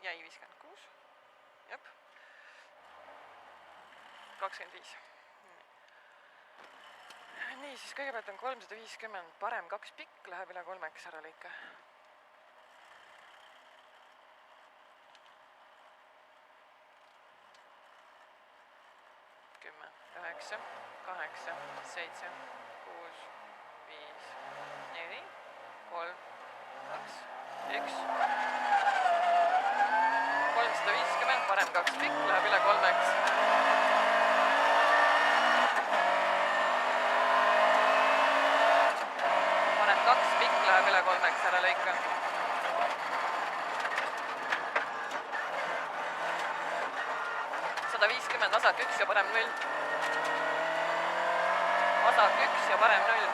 jäi 56. Jep. 25. Nii, siis kõigepealt on 350, parem 2 pikk, läheb üle 3 ära lõike. 10, 9, 8, 7, 6, 5, 4, 3, 2, 1. 350, parem 2 pikk, läheb üle 3. Parem 2 pikk, läheb üle 3 ära lõika. 150, vasak 1 ja parem 0. Vasak 1 ja parem 0.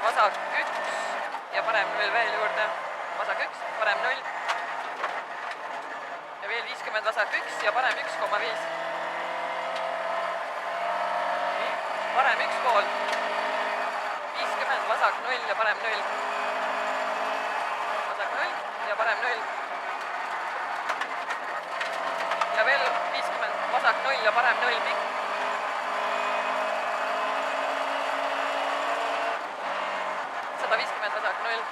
Vasak 1 ja parem 0 veel juurde. Vasak 1, parem 0. Ja veel 50, vasak 1 ja parem 1,5. Parem 1 pool. 50, vasak 0 ja parem 0. Vasak 0 ja parem 0. Ja veel 50, vasak 0 ja parem 0 pikk. 150, vasak 0.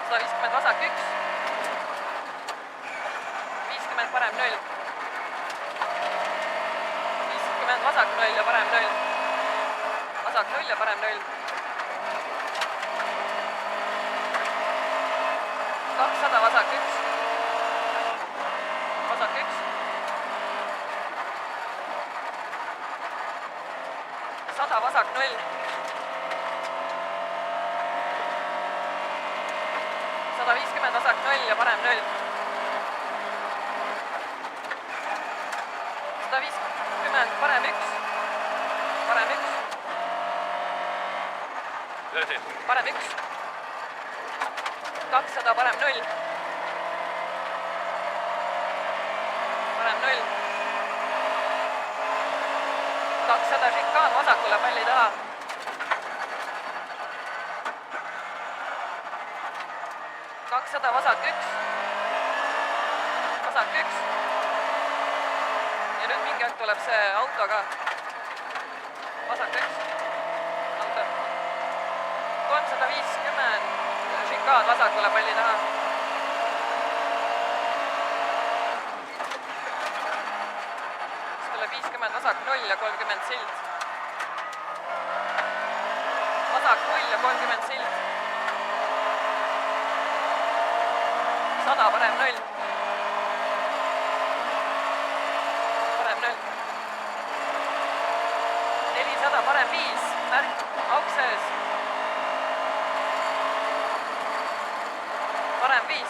150, vasak 1. 50, parem 0. 50, vasak 0 ja parem 0. Vasak 0 ja parem 0. 200, vasak 1. Vasak 1. 100, vasak 0. 150, vasak 0 ja parem 0. 150, parem 1. Parem 1. Parem 1. 200, parem 0. Parem 0. 200 šikaan vasakule palli taha. 200, vasak 1. Vasak 1. Ja nüüd mingi aeg tuleb see auto ka. Vasak 1. Auto. 350 šikaan vasakule palli taha. Siis tuleb 50, vasak 0 ja 30 sild. Vasak 0 ja 30 sild. 100, parem 0. Parem 0. 400, parem 5. Märk, auk sees. Parem 5.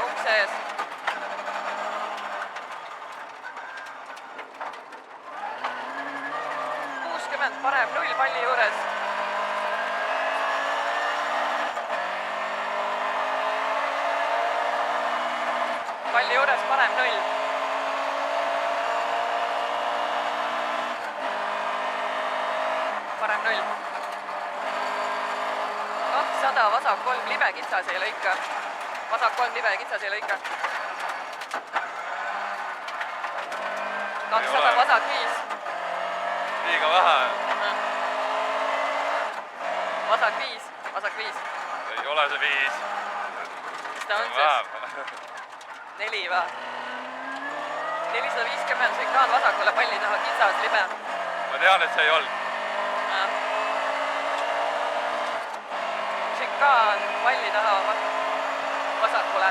Auk sees. 60, parem 0 palli juures. Palli juures parem 0. Parem 0. 200, vasak 3 libe, kitsas ei lõika. Vasak 3 libe, kitsas ei lõika. 200, vasak 5. Liiga vähe. Vasak 5, vasak 5. Ei ole see 5. Mis ta on siis? 4 va? 450 šikaan vasakule palli taha, kitsas libe. Ma tean, et see ei olnud. Šikaan palli taha vasakule.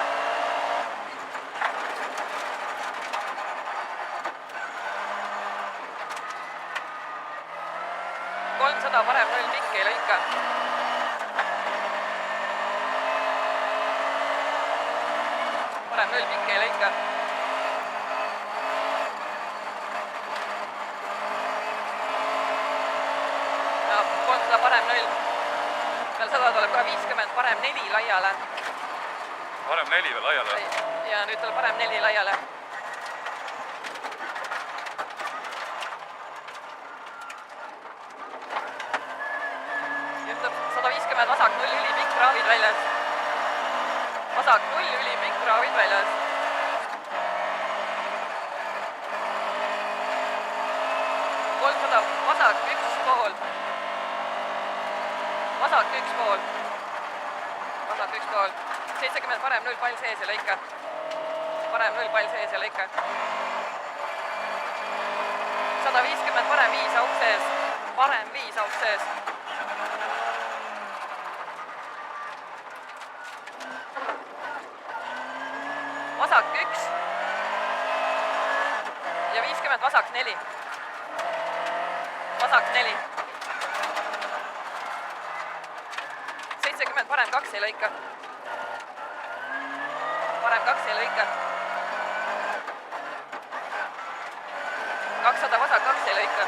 300, parem 0 pikk ei lõika. Parem 0 pikk ei lõika. Ja 300, parem 0. Peal 100 tuleb kohe 50, parem 4 laiale. Parem 4 veel laiale? Ja nüüd tuleb parem 4 laiale. Ütleb 150 vasak 0 ülipikk, kraavid väljas. Vasak 0 ülipikk, kraavid väljas. Vasak 1 pool. Vasak 1 pool. Vasak 1 pool. 70 parem 0 pall sees ja lõika. Parem 0 pall sees ja lõika. 150 parem 5 auk sees. Parem 5 auk sees. Vasak 1. Ja 50 vasak 4. Vasak 4. 70 parem 2 ja lõika. Parem 2 ja lõika. 200 vasak 2 ja lõika.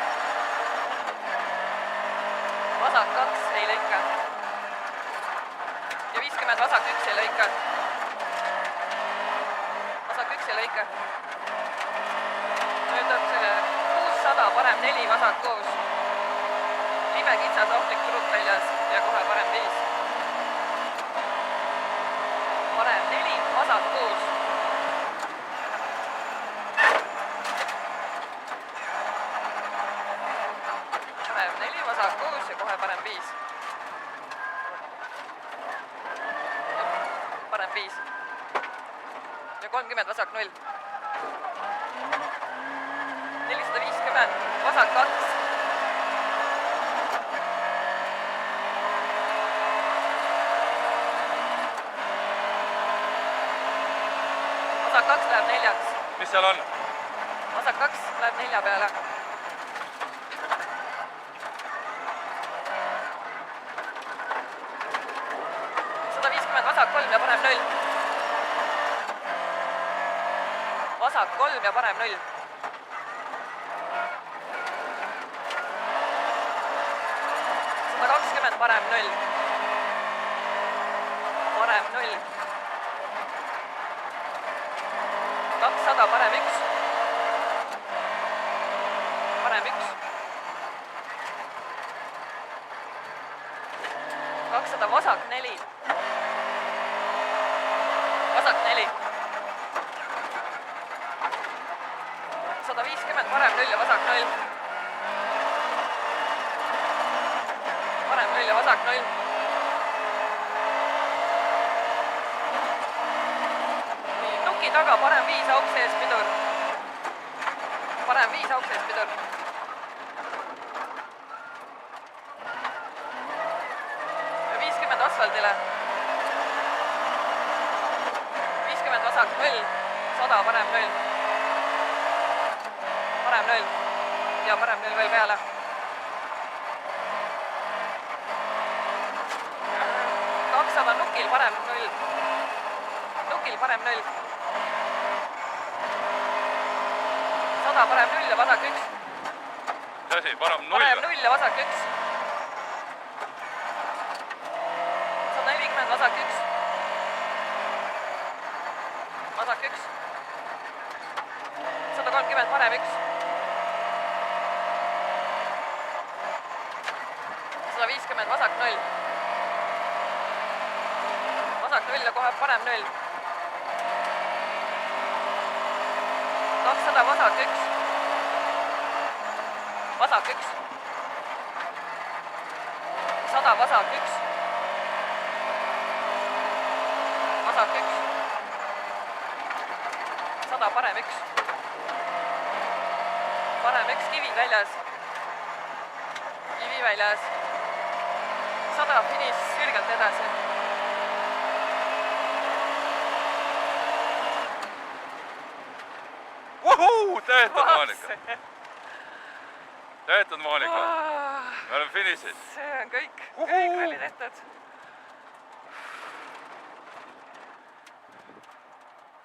Vasak 2 ei lõika. Ja 50 vasak 1 ja lõika. Vasak 1 ja lõika. Nüüd on selle 600 parem 4 vasak 6. Lime kitsas ohtlik turuk väljas ja kohe parem 5. Parem 4 vasak 6. Parem 4 vasak 6 ja kohe parem 5. Parem 5. Ja 30 vasak 0. 450 vasak 2. Vasak 2 läheb 4-ks. Mis seal on? Vasak 2 läheb 4 peale. Vasak 3 ja parem 0. Vasak 3 ja parem 0. Parem 0. Parem 0. 200 parem 1. Parem 1. 200 vasak 4. Vasak 4. 150 parem 0 ja vasak 0. Parem 0 ja vasak 0. Nii, nuki taga parem 5 auk sees pidur. Parem 5 auk sees pidur. Ja 50 asfaldile. 50 vasak 0. 100 parem 0. Parem 0. Ja parem 0 veel peale. 200 nukil parem 0. Nukil parem 0. 100 parem 0 ja vasak 1. Mis asi? Parem 0? Parem 0 ja vasak 1. 140 vasak 1. Vasak 1. 130 parem 1. 150 vasak 0. Vasak 0 ja kohe parem 0. 200 vasak 1. Vasak 1. 100 vasak 1. Vasak 1. 100 parem 1. Parem 1 kivi väljas. Kivi väljas. 100 finiš sirgelt edasi. Vuhuu! Tehtud, Moonika! Tehtud, Moonika! Me oleme finišis. See on kõik. Kõik oli tehtud.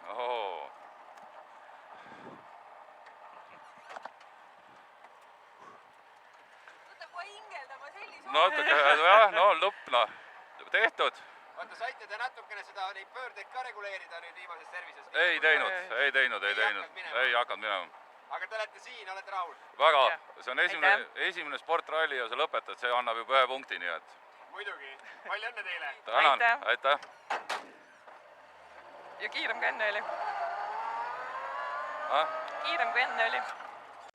Ohoo. Võta kohe hingeldama sellise Natuke, jah, no lõpp, noh. Tehtud. Vaata, saite te natukene seda neid pöördeid ka reguleerida nüüd viimases servises? Ei teinud. Ei hakanud minema. Aga te olete siin, olete rahul? Väga. See on esimene sportralli ja sa lõpetad, see annab juba 1 punkti, nii et. muidugi. Palju õnne teile! tänan, aitäh! Ja kiirem kui enne oli. Ah? Kiirem kui enne oli.